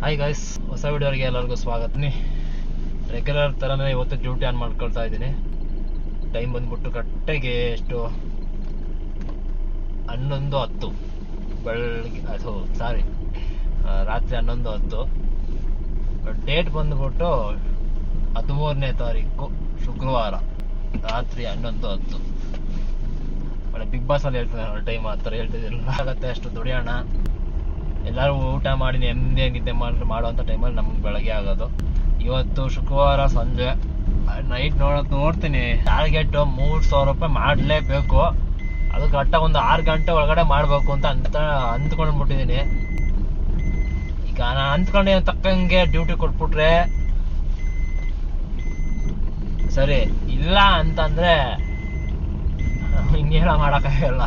Hi guys, ಹೊಸ ವಿಡಿಯೋಗೆ ಎಲ್ಲರಿಗೂ ಸ್ವಾಗತ. ರೆಗ್ಯುಲರ್ ಥರನೇ ಇವತ್ತು ಡ್ಯೂಟಿ ಆನ್ ಮಾಡ್ಕೊಳ್ತಾ ಇದ್ದೀನಿ. ಟೈಮ್ ಬಂದ್ಬಿಟ್ಟು ಕರೆಕ್ಟಾಗಿ ಎಷ್ಟು 11:10 ಬೆಳಗ್ಗೆ, ರಾತ್ರಿ 11:10. ಡೇಟ್ ಬಂದ್ಬಿಟ್ಟು 13ನೇ ತಾರೀಕು ಶುಕ್ರವಾರ ರಾತ್ರಿ 11:10. ಒಳ್ಳೆ ಬಿಗ್ ಬಾಸ್ ಅಲ್ಲಿ ಹೇಳ್ತಿದ್ದೆ ಟೈಮ್ ಆ ಥರ ಹೇಳ್ತಿದ್ದಿಲ್ಲ. ಆಗತ್ತೆ ಅಷ್ಟು ದುಡಿಯೋಣ, ಎಲ್ಲರೂ ಊಟ ಮಾಡಿ ನೆಮ್ಮದಿಯಾಗಿದ್ದೆ ಮಾಡುವಂಥ ಟೈಮಲ್ಲಿ ನಮ್ಗೆ ಬೆಳಗ್ಗೆ ಆಗೋದು. ಇವತ್ತು ಶುಕ್ರವಾರ ಸಂಜೆ ನೈಟ್ ನೋಡ್ತೀನಿ ಟಾರ್ಗೆಟು 3,000 ರೂಪಾಯಿ ಮಾಡಲೇಬೇಕು. ಅದು ಕರೆಕ್ಟಾಗಿ ಒಂದು 6 ಗಂಟೆ ಒಳಗಡೆ ಮಾಡಬೇಕು ಅಂತ ಅಂದ್ಕೊಂಡ್ಬಿಟ್ಟಿದ್ದೀನಿ. ಈಗ ನಾನು ಅಂದ್ಕೊಂಡೆ ತಕ್ಕಂಗೆ ಡ್ಯೂಟಿ ಕೊಟ್ಬಿಟ್ರೆ ಸರಿ, ಇಲ್ಲ ಅಂತಂದ್ರೆ ಹಿಂಗೇನ ಮಾಡೋಕ್ಕಾಗಲ್ಲ.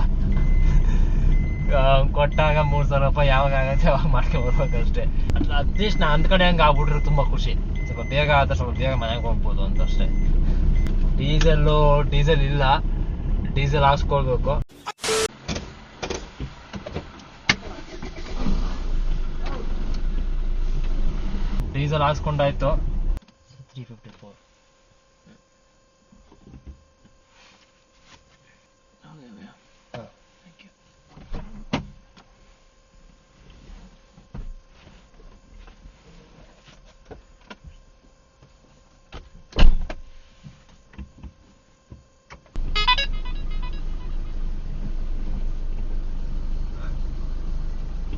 ಕೊಟ್ಟಾಗ 3,000 ರೂಪಾಯಿ ಯಾವಾಗ ಆಗತ್ತೆ ಅವಾಗ ಮಾಡ್ಕೊಂಡ್ಬರ್ಬೇಕಷ್ಟೇ. ಅಟ್ಲೀಸ್ಟ್ ನಾನು ಅಂದ್ಕಡೆ ಹಂಗೆ ಆಗ್ಬಿಟ್ರೆ ತುಂಬ ಖುಷಿ. ಸ್ವಲ್ಪ ಬೇಗ ಆದ್ರೆ ಸ್ವಲ್ಪ ಬೇಗ ಮನೆಗೆ ಹೋಗ್ಬೋದು ಅಂತ ಅಷ್ಟೇ. ಡೀಸೆಲ್ ಇಲ್ಲ, ಡೀಸೆಲ್ ಹಾಕ್ಸ್ಕೊಳ್ಬೇಕು. ಡೀಸೆಲ್ ಹಾಕ್ಸ್ಕೊಂಡಾಯ್ತು. 354.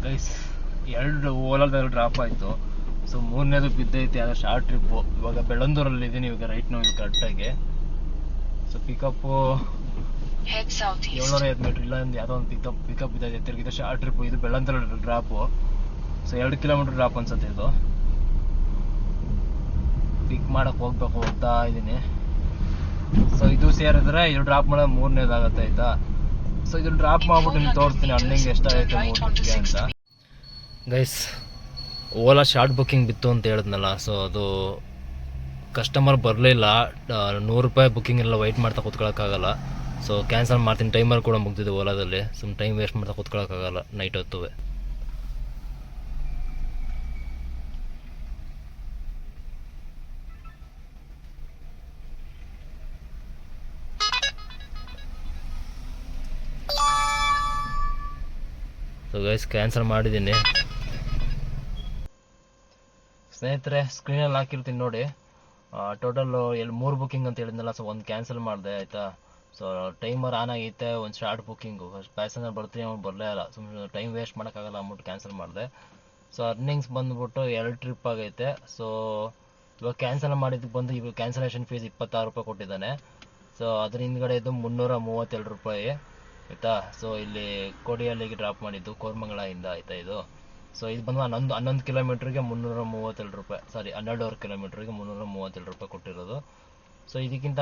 ಗೈಸ್, 2 ಓಲಾದಲ್ಲಿ ಡ್ರಾಪ್ ಆಯಿತು. ಸೊ 3ನೇದು ಬಿದ್ದೈತಿ. ಅದು ಶಾರ್ಟ್ ಟ್ರಿಪ್ಪು. ಇವಾಗ ಬೆಳ್ಳಂದೂರಲ್ಲಿ ಇದ್ದೀನಿ ಇವಾಗ ರೈಟ್ ನಾವು ಕರೆಕ್ಟಾಗಿ. ಸೊ ಪಿಕಪ್ಪು 750 ಮೀಟ್ರ್ ಇಲ್ಲ ಒಂದು ಯಾವುದೋ ಒಂದು ಪಿಕಪ್ ಬಿದ್ದೈತೆ ತಿರುಗಿದೆ. ಶಾರ್ಟ್ ಟ್ರಿಪ್ಪು ಇದು ಬೆಳ್ಳಂದೂರಲ್ಲಿ ಡ್ರಾಪು. ಸೊ 2 ಕಿಲೋಮೀಟ್ರ್ ಡ್ರಾಪ್ ಅನ್ಸುತ್ತೆ ಇದು. ಪಿಕ್ ಮಾಡಕ್ಕೆ ಹೋಗ್ತಾ ಇದ್ದೀನಿ. ಸೊ ಇದು ಸೇರಿದ್ರೆ ಇದು ಡ್ರಾಪ್ ಮಾಡೋದು 3ನೇದಾಗತ್ತೆ ಆಯ್ತಾ. ಸೊ ಇದನ್ನು ಡ್ರಾಪ್ ಮಾಡ್ಬಿಟ್ಟು ನಿಮ್ಗೆ ತೋರಿಸ್ತೀನಿ ಅರ್ನಿಂಗ್ ಎಷ್ಟಾಗೈತೆ 3 ಟ್ರಿಪ್ಗೆ ಅಂತ. ಗೈಸ್, ಓಲಾ ಶಾರ್ಟ್ ಬುಕ್ಕಿಂಗ್ ಬಿತ್ತು ಅಂತ ಹೇಳಿದ್ನಲ್ಲ. ಸೊ ಅದು ಕಸ್ಟಮರ್ ಬರಲಿಲ್ಲ. 100 ರೂಪಾಯಿ ಬುಕ್ಕಿಂಗ್ ಎಲ್ಲ ವೆಯ್ಟ್ ಮಾಡ್ತಾ ಕೂತ್ಕೊಳ್ಳೋಕ್ಕಾಗಲ್ಲ. ಸೊ ಕ್ಯಾನ್ಸಲ್ ಮಾಡ್ತೀನಿ. ಟೈಮರ್ ಕೂಡ ಮುಗ್ದಿದೆ ಓಲಾದಲ್ಲಿ. ಸುಮ್ಮನೆ ಟೈಮ್ ವೇಸ್ಟ್ ಮಾಡ್ತಾ ಕೂತ್ಕೊಳ್ಳೋಕ್ಕಾಗಲ್ಲ ನೈಟ್ ಹೊತ್ತುವೆ. ಸೊ ಗೈಸ್, ಕ್ಯಾನ್ಸಲ್ ಮಾಡಿದ್ದೀನಿ ಸ್ನೇಹಿತರೆ. ಸ್ಕ್ರೀನಲ್ಲಿ ಹಾಕಿರ್ತೀನಿ ನೋಡಿ. ಟೋಟಲ್ಲು 3 ಬುಕ್ಕಿಂಗ್ ಅಂತ ಹೇಳಿದ್ನಲ್ಲ. ಸೊ ಒಂದು ಕ್ಯಾನ್ಸಲ್ ಮಾಡಿದೆ ಆಯಿತಾ. ಸೊ ಟೈಮರ್ ಆನ್ ಆಗೈತೆ. ಒಂದು ಶಾರ್ಟ್ ಬುಕ್ಕಿಂಗು ಪ್ಯಾಸೆಂಜರ್ ಬರ್ತೀನಿ ಅವ್ನು ಬರಲೇ ಇಲ್ಲ. ಸುಮ್ಮನೆ ಟೈಮ್ ವೇಸ್ಟ್ ಮಾಡೋಕ್ಕಾಗಲ್ಲ ಅಂದ್ಬಿಟ್ಟು ಕ್ಯಾನ್ಸಲ್ ಮಾಡಿದೆ. ಸೊ ಅರ್ನಿಂಗ್ಸ್ ಬಂದುಬಿಟ್ಟು 2 ಟ್ರಿಪ್ ಆಗೈತೆ. ಸೊ ಇವಾಗ ಕ್ಯಾನ್ಸಲ್ ಮಾಡಿದ್ದಕ್ಕೆ ಬಂದು ಇವಾಗ ಕ್ಯಾನ್ಸಲೇಷನ್ ಫೀಸ್ 26 ರೂಪಾಯಿ ಕೊಟ್ಟಿದ್ದಾನೆ. ಸೊ ಅದ್ರ ಹಿಂದ್ಗಡೆ ಇದು 332 ರೂಪಾಯಿ ಆಯಿತಾ. ಸೊ ಇಲ್ಲಿ ಕೋಡಿಹಳ್ಳಿಗೆ ಡ್ರಾಪ್ ಮಾಡಿದ್ದು ಕೋರಮಂಗಲದಿಂದ ಆಯಿತಾ ಇದು. ಸೊ ಇದು ಬಂದು 11 ಕಿಲೋಮೀಟ್ರಿಗೆ 332 ರೂಪಾಯಿ. 12.5 ಕಿಲೋಮೀಟ್ರಿಗೆ 332 ರೂಪಾಯಿ ಕೊಟ್ಟಿರೋದು. ಸೊ ಇದಕ್ಕಿಂತ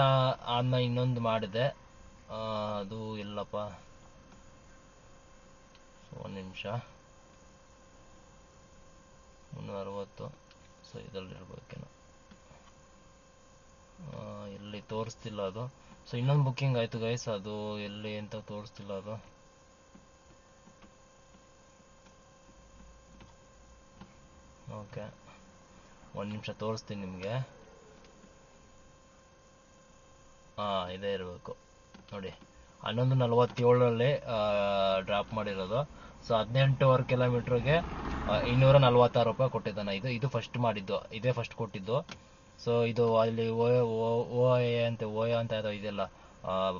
ಆದ್ಮೇಲೆ ಇನ್ನೊಂದು ಮಾಡಿದೆ. ಅದು ಎಲ್ಲಪ್ಪ, ಒಂದು ನಿಮಿಷ, 360. ಸೊ ಇದರಲ್ಲಿರ್ಬೇಕೇನೋ, ಎಲ್ಲಿ ತೋರಿಸ್ತಿಲ್ಲ ಅದು. ಸೊ ಇನ್ನೊಂದು ಬುಕ್ಕಿಂಗ್ ಆಯಿತು ಗೈಸ್. ಅದು ಎಲ್ಲಿ ಅಂತ ತೋರಿಸ್ತಿಲ್ಲ ಅದು. ಓಕೆ, ಒಂದು ನಿಮಿಷ ತೋರಿಸ್ತೀನಿ ನಿಮಗೆ. ಇದೇ ಇರಬೇಕು ನೋಡಿ. 11:47 ಡ್ರಾಪ್ ಮಾಡಿರೋದು. ಸೊ 18.5 ಕಿಲೋಮೀಟ್ರಿಗೆ 246 ರೂಪಾಯಿ ಕೊಟ್ಟಿದ್ದಾನೆ. ಇದು ಫಸ್ಟ್ ಮಾಡಿದ್ದು, ಇದೇ ಫಸ್ಟ್ ಕೊಟ್ಟಿದ್ದು. ಸೊ ಇದು ಅಲ್ಲಿ ಓಯ ಅಂತ ಯಾವುದೋ ಇದೆಲ್ಲ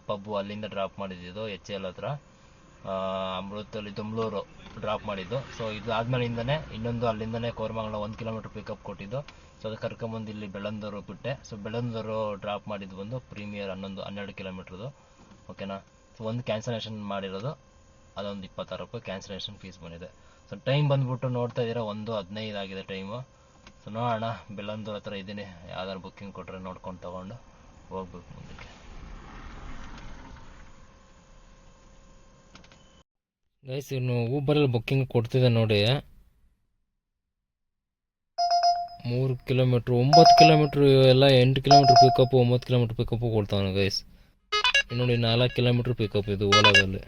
ಪಬ್ಬು, ಅಲ್ಲಿಂದ ಡ್ರಾಪ್ ಮಾಡಿದ್ದು HL ಹತ್ರ. ಅಮೃತಲ್ಲಿ ದುಮ್ಲೂರು ಡ್ರಾಪ್ ಮಾಡಿದ್ದು. ಸೊ ಇದು ಆದ್ಮೇಲಿಂದನೇ ಇನ್ನೊಂದು ಅಲ್ಲಿಂದನೇ ಕೋರಮಂಗಲ 1 ಕಿಲೋಮೀಟ್ರ್ ಪಿಕಪ್ ಕೊಟ್ಟಿದ್ದು. ಸೊ ಅದು ಕರ್ಕೊಂಬಂದು ಇಲ್ಲಿ ಬೆಳ್ಳಂದೂರು ಬಿಟ್ಟೆ. ಸೊ ಬೆಳ್ಳಂದೂರು ಡ್ರಾಪ್ ಮಾಡಿದ್ದು ಬಂದು ಪ್ರೀಮಿಯರ್ 12 ಕಿಲೋಮೀಟ್ರದು. ಓಕೆನಾ. ಸೊ ಒಂದು ಕ್ಯಾನ್ಸಲೇಷನ್ ಮಾಡಿರೋದು, ಅದೊಂದು 26 ರೂಪಾಯಿ ಕ್ಯಾನ್ಸಲೇಷನ್ ಫೀಸ್ ಬಂದಿದೆ. ಸೊ ಟೈಮ್ ಬಂದುಬಿಟ್ಟು ನೋಡ್ತಾ ಇದ್ದೀರಾ 1:15 ಆಗಿದೆ ಟೈಮು. ಸೊ ನೋಡೋಣ, ಬೆಳ್ಳಂದೂರು ಹತ್ರ ಇದ್ದೀನಿ. ಯಾವ್ದಾದ್ರು ಬುಕ್ಕಿಂಗ್ ಕೊಟ್ಟರೆ ನೋಡ್ಕೊಂಡು ತೊಗೊಂಡು ಹೋಗ್ಬೇಕು ಮುಂದಕ್ಕೆ. ಗೈಸ್, ಇನ್ನು ಊಬರಲ್ಲಿ ಬುಕ್ಕಿಂಗ್ ಕೊಡ್ತಿದ್ದೆ ನೋಡಿ. 3 ಕಿಲೋಮೀಟ್ರ್ 9 ಕಿಲೋಮೀಟ್ರ್ ಎಲ್ಲ 8 ಕಿಲೋಮೀಟ್ರ್ ಪಿಕಪ್ಪು 9 ಕಿಲೋಮೀಟ್ರ್ ಪಿಕಪ್ಪು ಕೊಡ್ತಾವನು ಗೈಸ್. ನೋಡಿ 4 ಕಿಲೋಮೀಟ್ರ್ ಪಿಕಪ್ ಇದು ಓಲಾದಲ್ಲಿ.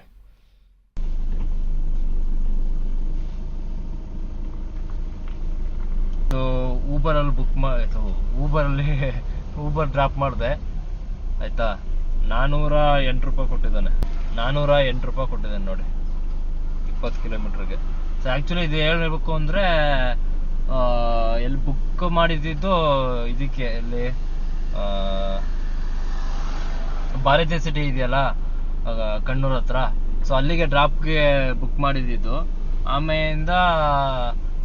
ಊಬರಲ್ಲಿ ಊಬರ್ ಡ್ರಾಪ್ ಮಾಡಿದೆ ಆಯ್ತಾ. 408 ರೂಪಾಯಿ ಕೊಟ್ಟಿದ್ದಾನೆ. 408 ರೂಪಾಯಿ ಕೊಟ್ಟಿದ್ದಾನೆ ನೋಡಿ 20 ಕಿಲೋಮೀಟ್ರಿಗೆ. ಸೊ ಆ್ಯಕ್ಚುಲಿ ಇದು ಹೇಳ್ಬೇಕು ಅಂದರೆ ಎಲ್ಲಿ ಬುಕ್ ಮಾಡಿದ್ದು ಇದಕ್ಕೆ, ಎಲ್ಲಿ ಭಾರತೀಯ ಸಿಟಿ ಇದೆಯಲ್ಲ ಕಣ್ಣೂರ್ ಹತ್ರ, ಸೊ ಅಲ್ಲಿಗೆ ಡ್ರಾಪ್ಗೆ ಬುಕ್ ಮಾಡಿದ್ದು. ಆಮೇಲಿಂದ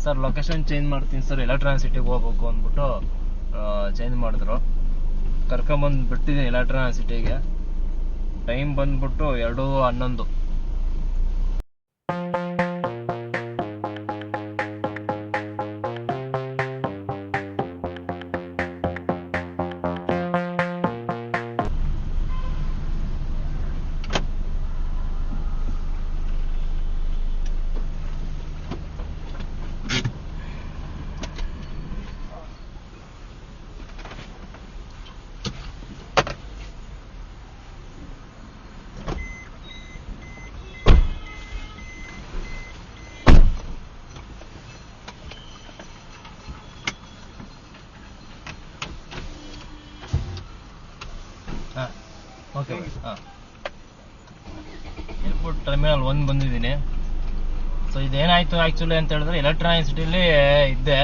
ಸರ್ ಲೊಕೇಶನ್ ಚೇಂಜ್ ಮಾಡ್ತೀನಿ ಸರ್, ಎಲೆಕ್ಟ್ರಾನಿಕ್ ಸಿಟಿಗೆ ಹೋಗ್ಬೇಕು ಅಂದ್ಬಿಟ್ಟು ಚೇಂಜ್ ಮಾಡಿದ್ರು. ಕರ್ಕೊಂಬಂದು ಬಿಟ್ಟಿದ್ದೀನಿ ಎಲೆಕ್ಟ್ರಾನಿಕ್ ಸಿಟಿಗೆ. ಟೈಮ್ ಬಂದ್ಬಿಟ್ಟು 2:11. ಓಕೆ, ಏರ್ಪೋರ್ಟ್ ಟರ್ಮಿನಲ್ 1 ಬಂದಿದ್ದೀನಿ. ಸೊ ಇದೇನಾಯ್ತು ಆ್ಯಕ್ಚುಲಿ ಅಂತ ಹೇಳಿದ್ರೆ, ಎಲೆಕ್ಟ್ರಾನಿಕ್ ಸಿಟಿಲಿ ಇದ್ದೆ.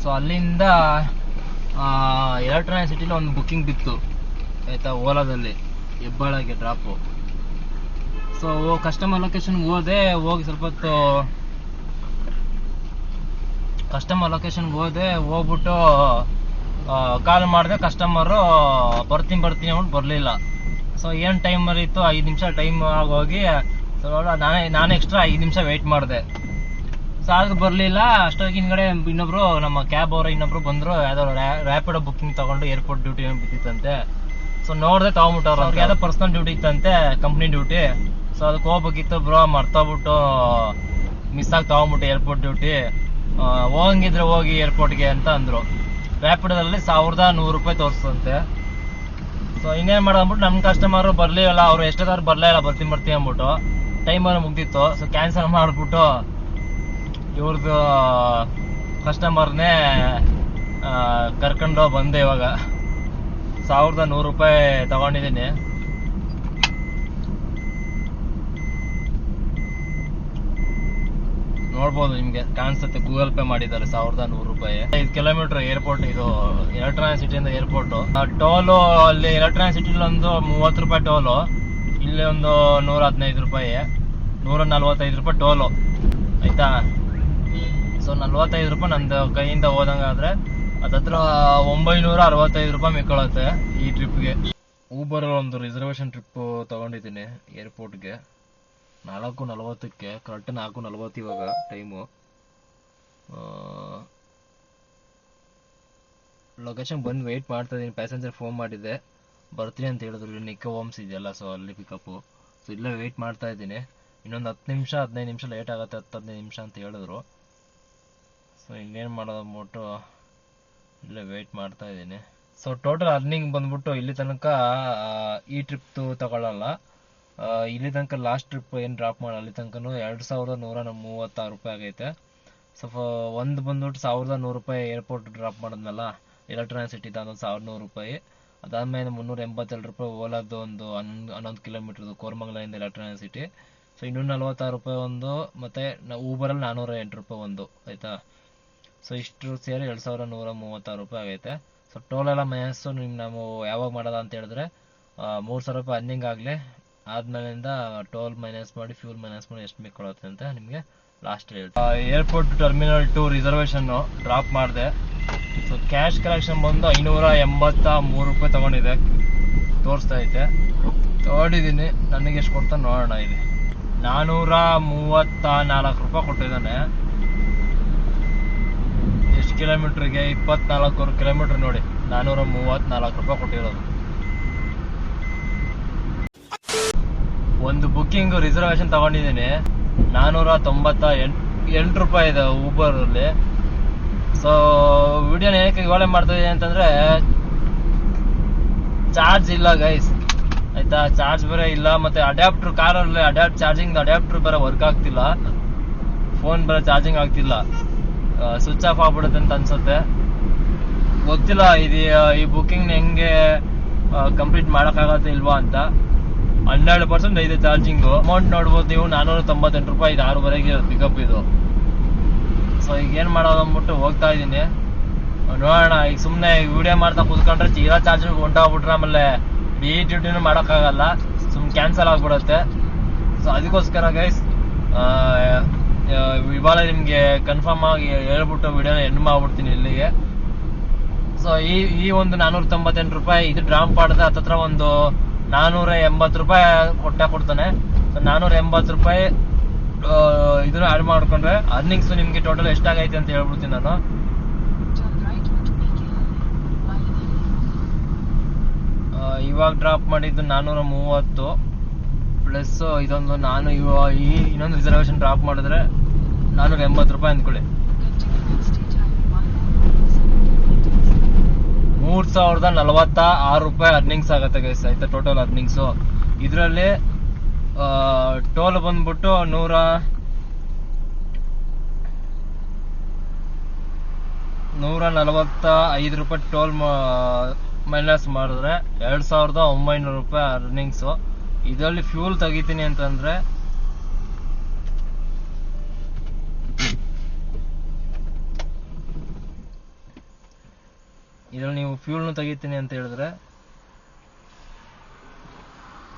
ಸೊ ಅಲ್ಲಿಂದ ಎಲೆಕ್ಟ್ರಾನಿಕ್ ಸಿಟಿಲಿ ಒಂದು ಬುಕ್ಕಿಂಗ್ ಬಿತ್ತು ಆಯ್ತಾ, ಓಲಾದಲ್ಲಿ ಹೆಬ್ಬಾಳಗೆ ಡ್ರಾಪು. ಸೊ ಕಸ್ಟಮರ್ ಲೊಕೇಶನ್ಗೆ ಹೋಗಿ ಸ್ವಲ್ಪ ಹೊತ್ತು ಹೋಗ್ಬಿಟ್ಟು ಕಾಲ್ ಮಾಡಿದೆ. ಕಸ್ಟಮರು ಬರ್ತೀನಿ ಅಂದ್ಬಿಟ್ಟು ಬರಲಿಲ್ಲ. ಸೊ ಏನು ಟೈಮರ್ ಇತ್ತು, 5 ನಿಮಿಷ ಟೈಮ್ ಆಗೋಗಿ, ಸೊ ನಾನು ಎಕ್ಸ್ಟ್ರಾ 5 ನಿಮಿಷ ವೆಯ್ಟ್ ಮಾಡಿದೆ. ಸೊ ಆದ್ರೂ ಬರಲಿಲ್ಲ. ಅಷ್ಟೊತ್ತಿಗೆ ಹಿಂದ್ಗಡೆ ಇನ್ನೊಬ್ರು ನಮ್ಮ ಕ್ಯಾಬ್ ಅವರು ಇನ್ನೊಬ್ರು ಬಂದರು. ಯಾವ್ದಾದ್ರು ರ್ಯಾಪಿಡೋ ಬುಕ್ಕಿಂಗ್ ತಗೊಂಡು ಏರ್ಪೋರ್ಟ್ ಡ್ಯೂಟಿ ಬಿದ್ದಿತ್ತಂತೆ. ಸೊ ನೋಡಿದೆ ತಗೊಂಬಿಟ್ಟವ್ರು. ಅವ್ರಿಗೆ ಯಾವ್ದೋ ಪರ್ಸನಲ್ ಡ್ಯೂಟಿ ಇತ್ತಂತೆ, ಕಂಪ್ನಿ ಡ್ಯೂಟಿ. ಸೊ ಅದಕ್ಕೆ ಹೋಗ್ಬೇಕಿತ್ತು ಬ್ರೋ, ಮರ್ತೋಗ್ಬಿಟ್ಟು ಮಿಸ್ ಆಗಿ ತಗೊಂಬಿಟ್ಟು ಏರ್ಪೋರ್ಟ್ ಡ್ಯೂಟಿ. ಹೋಗಿದ್ರೆ ಹೋಗಿ ಏರ್ಪೋರ್ಟ್ಗೆ ಅಂತ ಅಂದರು. ರ್ಯಾಪಿಡೋದಲ್ಲಿ 1100 ರೂಪಾಯಿ ತೋರಿಸ್ತಂತೆ. ಸೊ ಇನ್ನೇನು ಮಾಡೋದ್ಬಿಟ್ಟು ನಮ್ಮ ಕಸ್ಟಮರು ಬರಲಿಲ್ಲ. ಅವರು ಎಷ್ಟೊತ್ತಾದ್ರು ಬರಲಿಲ್ಲ, ಬರ್ತೀನಿ ಅಂದ್ಬಿಟ್ಟು ಟೈಮಲ್ಲಿ ಮುಗ್ದಿತ್ತು. ಸೊ ಕ್ಯಾನ್ಸಲ್ ಮಾಡಿಬಿಟ್ಟು ಇವ್ರದ್ದು ಕಸ್ಟಮರ್ನೇ ಕರ್ಕೊಂಡು ಬಂದೆ. ಇವಾಗ 1100 ರೂಪಾಯಿ ತಗೊಂಡಿದ್ದೀನಿ. ನೋಡ್ಬೋದು, ನಿಮಗೆ ಕಾಣಿಸುತ್ತೆ, ಗೂಗಲ್ ಪೇ ಮಾಡಿದ್ದಾರೆ 1100 ರೂಪಾಯಿ. 5 ಕಿಲೋಮೀಟರ್ ಏರ್ಪೋರ್ಟ್, ಇದು ಎಲೆಕ್ಟ್ರಾನಿಕ್ ಸಿಟಿಯಿಂದ ಏರ್ಪೋರ್ಟು. ಟೋಲು ಅಲ್ಲಿ ಎಲೆಕ್ಟ್ರಾನಿಕ್ ಸಿಟಿಲಿ ಒಂದು 30 ರೂಪಾಯಿ ಟೋಲು, ಇಲ್ಲಿ ಒಂದು 115 ರೂಪಾಯಿ, 145 ರೂಪಾಯಿ ಟೋಲು ಆಯ್ತಾ. ಸೊ 45 ರೂಪಾಯಿ ನಂದು ಕೈಯಿಂದ ಹೋದಂಗಾದ್ರೆ ಅದತ್ರ 965 ರೂಪಾಯಿ ಮಿಕ್ಕೊಳ್ಳುತ್ತೆ ಈ ಟ್ರಿಪ್ಗೆ. ಊಬರಲ್ಲಿ ಒಂದು ರಿಸರ್ವೇಷನ್ ಟ್ರಿಪ್ ತಗೊಂಡಿದ್ದೀನಿ ಏರ್ಪೋರ್ಟ್ಗೆ 4:40ಕ್ಕೆ, ಕರೆಕ್ಟ್ 4:40 ಇವಾಗ ಟೈಮು. ಲೊಕೇಶನ್ ಬಂದು ವೆಯ್ಟ್ ಮಾಡ್ತಾ ಇದ್ದೀನಿ. ಪ್ಯಾಸೆಂಜರ್ ಫೋನ್ ಮಾಡಿದ್ದೆ, ಬರ್ತೀನಿ ಅಂತ ಹೇಳಿದ್ರು. ನಿಕ್ಕೋ ಹೋಮ್ಸ್ ಇದೆಯಲ್ಲ, ಸೊ ಅಲ್ಲಿ ಪಿಕಪ್ಪು. ಸೊ ಇಲ್ಲೇ ವೆಯ್ಟ್ ಮಾಡ್ತಾ ಇದ್ದೀನಿ. ಇನ್ನೊಂದು 10 ನಿಮಿಷ 15 ನಿಮಿಷ ಲೇಟ್ ಆಗುತ್ತೆ, 10-15 ನಿಮಿಷ ಅಂತ ಹೇಳಿದ್ರು. ಸೊ ಇನ್ನೇನು ಮಾಡೋದು ಅಂದ್ಬಿಟ್ಟು ಇಲ್ಲೇ ವೆಯ್ಟ್ ಮಾಡ್ತಾ ಇದ್ದೀನಿ. ಸೊ ಟೋಟಲ್ ಅರ್ನಿಂಗ್ ಬಂದ್ಬಿಟ್ಟು ಇಲ್ಲಿ ತನಕ ಈ ಟ್ರಿಪ್ದು ತಗೊಳ್ಳಲ್ಲ. ಇಲ್ಲಿ ತನಕ ಲಾಸ್ಟ್ ಟ್ರಿಪ್ ಏನು ಡ್ರಾಪ್ ಮಾಡೋ ಅಲ್ಲಿ ತನಕ 2136 ರೂಪಾಯಿ ಆಗೈತೆ. ಸೊ ಒಂದು ಬಂದ್ಬಿಟ್ಟು 1100 ರೂಪಾಯಿ ಏರ್ಪೋರ್ಟ್ ಡ್ರಾಪ್ ಮಾಡಿದ್ನಲ್ಲ ಎಲೆಕ್ಟ್ರಾನಿಕ್ ಸಿಟಿದ, ಅದೊಂದು 1100 ರೂಪಾಯಿ. ಅದಾದಮೇಲೆ 382 ರೂಪಾಯಿ ಓಲಾದ್ದು ಒಂದು 11 ಕಿಲೋಮೀಟ್ರದ್ದು ಕೋರಮಂಗಲದಿಂದ ಎಲೆಕ್ಟ್ರಾನಿಕ್ ಸಿಟಿ. ಸೊ 246 ರೂಪಾಯಿ ಒಂದು, ಮತ್ತು ಊಬರಲ್ಲಿ 408 ರೂಪಾಯಿ ಒಂದು ಆಯಿತಾ. ಸೊ ಇಷ್ಟು ಸೇರಿ 2136 ರೂಪಾಯಿ ಆಗೈತೆ. ಸೊ ಟೋಲೆಲ್ಲ ಮೈನಸ್ಸು ನಾವು ಯಾವಾಗ ಮಾಡೋದ ಅಂತ ಹೇಳಿದ್ರೆ 3000 ರೂಪಾಯಿ ಅರ್ನಿಂಗ್ ಆಗಲಿ, ಆದ್ಮೇಲಿಂದ ಟೋಲ್ ಮೈನಸ್ ಮಾಡಿ ಫ್ಯೂಲ್ ಮೈನಸ್ ಮಾಡಿ ಎಷ್ಟು ಮಿಕ್ಕೊಳ್ಳುತ್ತೆ ಅಂತ ನಿಮಗೆ ಲಾಸ್ಟ್ ಹೇಳ್ತೀನಿ. ಏರ್ಪೋರ್ಟ್ ಟರ್ಮಿನಲ್ 2 ರಿಸರ್ವೇಷನ್ನು ಡ್ರಾಪ್ ಮಾಡಿದೆ. ಸೊ ಕ್ಯಾಶ್ ಕಲೆಕ್ಷನ್ ಬಂದು 583 ರೂಪಾಯಿ ತೊಗೊಂಡಿದೆ, ತೋರಿಸ್ತಾ ಐತೆ. ತೊಗೊಂಡಿದ್ದೀನಿ, ನನಗೆ ಎಷ್ಟು ಕೊಡ್ತಾನೆ ನೋಡೋಣ. ಇಲ್ಲಿ 434 ರೂಪಾಯಿ ಕೊಟ್ಟಿದ್ದಾನೆ. ಎಷ್ಟು ಕಿಲೋಮೀಟ್ರಿಗೆ? 24 ಕಿಲೋಮೀಟ್ರ್ ನೋಡಿ, 434 ರೂಪಾಯಿ ಕೊಟ್ಟಿರೋದು. ಒಂದು ಬುಕ್ಕಿಂಗ್ ರಿಸರ್ವೇಷನ್ ತಗೊಂಡಿದ್ದೀನಿ 498 ರೂಪಾಯಿ ಇದೆ ಊಬರಲ್ಲಿ. ಸೊ ವಿಡಿಯೋನ ಏನಕ್ಕೆ ಇವಳೆ ಮಾಡ್ತಾಯಿದ್ದೀನಿ ಅಂತಂದರೆ, ಚಾರ್ಜ್ ಇಲ್ಲ ಗೈಸ್ ಆಯಿತಾ. ಚಾರ್ಜ್ ಬೇರೆ ಇಲ್ಲ, ಮತ್ತು ಅಡ್ಯಾಪ್ಟ್ರ್ ಕಾರಲ್ಲಿ ಚಾರ್ಜಿಂಗ್ ಅಡ್ಯಾಪ್ಟ್ರ್ ಬೇರೆ ವರ್ಕ್ ಆಗ್ತಿಲ್ಲ, ಫೋನ್ ಬೇರೆ ಚಾರ್ಜಿಂಗ್ ಆಗ್ತಿಲ್ಲ. ಸ್ವಿಚ್ ಆಫ್ ಆಗ್ಬಿಡುತ್ತೆ ಅಂತ ಅನ್ಸುತ್ತೆ. ಗೊತ್ತಿಲ್ಲ ಈ ಬುಕ್ಕಿಂಗ್ ಹೆಂಗೆ ಕಂಪ್ಲೀಟ್ ಮಾಡೋಕ್ಕಾಗತ್ತೆ ಇಲ್ವಾ ಅಂತ. 12% ಇದೆ ಚಾರ್ಜಿಂಗು. ಅಮೌಂಟ್ ನೋಡ್ಬೋದು ನೀವು, 498 ರೂಪಾಯಿ. ಇದು 6:30ಗೆ ಪಿಕಪ್ ಇದು. ಸೊ ಈಗ ಏನು ಮಾಡೋದು ಅಂದ್ಬಿಟ್ಟು ಹೋಗ್ತಾ ಇದ್ದೀನಿ. ನೋಡೋಣ. ಈಗ ಸುಮ್ಮನೆ ವಿಡಿಯೋ ಮಾಡ್ತಾ ಕೂತ್ಕೊಂಡ್ರೆ ತೀರಾ ಚಾರ್ಜಿಂಗ್ ಹೊಂಟೋಗ್ಬಿಟ್ರೆ ಆಮೇಲೆ ಡ್ಯೂಟಿನೂ ಮಾಡೋಕ್ಕಾಗಲ್ಲ, ಸುಮ್ಮನೆ ಕ್ಯಾನ್ಸಲ್ ಆಗ್ಬಿಡುತ್ತೆ. ಸೊ ಅದಕ್ಕೋಸ್ಕರ ಗೈಸ್ ಇವಾಗ ನಿಮಗೆ ಕನ್ಫರ್ಮ್ ಆಗಿ ಹೇಳ್ಬಿಟ್ಟು ವಿಡಿಯೋನ ಎಂಡ್ ಮಾಡ್ಬಿಡ್ತೀನಿ ಇಲ್ಲಿಗೆ. ಸೊ ಈ ಒಂದು 498 ರೂಪಾಯಿ ಇದು ಡ್ರಾಪ್ ಮಾಡಿದ್ರೆ ಹತ್ತತ್ರ ಒಂದು 480 ರೂಪಾಯಿ ಕೊಡ್ತಾನೆ. ಸೊ 480 ರೂಪಾಯಿ ಇದನ್ನ ಆಡ್ ಮಾಡ್ಕೊಂಡ್ರೆ ಅರ್ನಿಂಗ್ಸ್ ನಿಮ್ಗೆ ಟೋಟಲ್ ಎಷ್ಟಾಗೈತೆ ಅಂತ ಹೇಳ್ಬಿಡ್ತೀನಿ ನಾನು. ಇವಾಗ ಡ್ರಾಪ್ ಮಾಡಿದ್ದು 430 ಪ್ಲಸ್ ಇದೊಂದು ಇನ್ನೊಂದು ರಿಸರ್ವೇಶನ್ ಡ್ರಾಪ್ ಮಾಡಿದ್ರೆ 480 ರೂಪಾಯಿ ಅಂದ್ಕೊಳ್ಳಿ. 3046 ರೂಪಾಯಿ ಅರ್ನಿಂಗ್ಸ್ ಆಗುತ್ತೆ ಗೈಸ್. ಆಯ್ತಾ, ಟೋಟಲ್ ಅರ್ನಿಂಗ್ಸು. ಇದರಲ್ಲಿ ಟೋಲ್ ಬಂದ್ಬಿಟ್ಟು 145 ರೂಪಾಯಿ ಟೋಲ್ ಮೈನಸ್ ಮಾಡಿದ್ರೆ 2900 ರೂಪಾಯಿ ಅರ್ನಿಂಗ್ಸು. ಇದರಲ್ಲಿ ಫ್ಯೂಲ್ ತೆಗಿತೀನಿ ಅಂತಂದ್ರೆ ನೀವು ಫ್ಯೂಲ್ನು ತೆಗಿತೀನಿ ಅಂತ ಹೇಳಿದ್ರೆ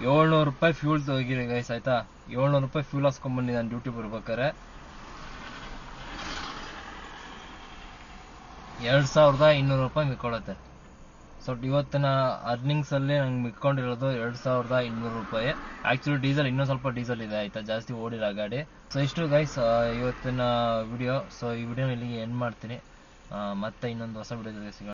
700 ರೂಪಾಯಿ ಫ್ಯೂಲ್ ತೆಗೀರಿ ಗೈಸ್. ಆಯ್ತಾ, 700 ರೂಪಾಯಿ ಫ್ಯೂಲ್ ಹಾಸ್ಕೊಂಡ್ಬಂದು ನಾನು ಡ್ಯೂಟಿ ಬರ್ಬೇಕಾರೆ 2200 ರೂಪಾಯಿ ಮಿಕ್ಕೊಳ್ಳುತ್ತೆ. ಸೊ ಇವತ್ತಿನ ಅರ್ನಿಂಗ್ಸ್ ಅಲ್ಲಿ ನಂಗೆ ಮಿಕ್ಕೊಂಡಿರೋದು 2200 ರೂಪಾಯಿ. ಆಕ್ಚುಲಿ ಡೀಸೆಲ್ ಇನ್ನೂ ಸ್ವಲ್ಪ ಡೀಸೆಲ್ ಇದೆ. ಆಯ್ತಾ, ಜಾಸ್ತಿ ಓಡಿಲ್ಲ ಗಾಡಿ. ಸೊ ಇಷ್ಟು ಗೈಸ್ ಇವತ್ತಿನ ವಿಡಿಯೋ. ಸೊ ಈ ವಿಡಿಯೋನ ಇಲ್ಲಿಗೆ ಎಂಡ್ ಮಾಡ್ತೀನಿ. ಮತ್ತೆ ಇನ್ನೊಂದು ಹೊಸ ವಿಡಿಯೋ ಸಿಗೋಣ.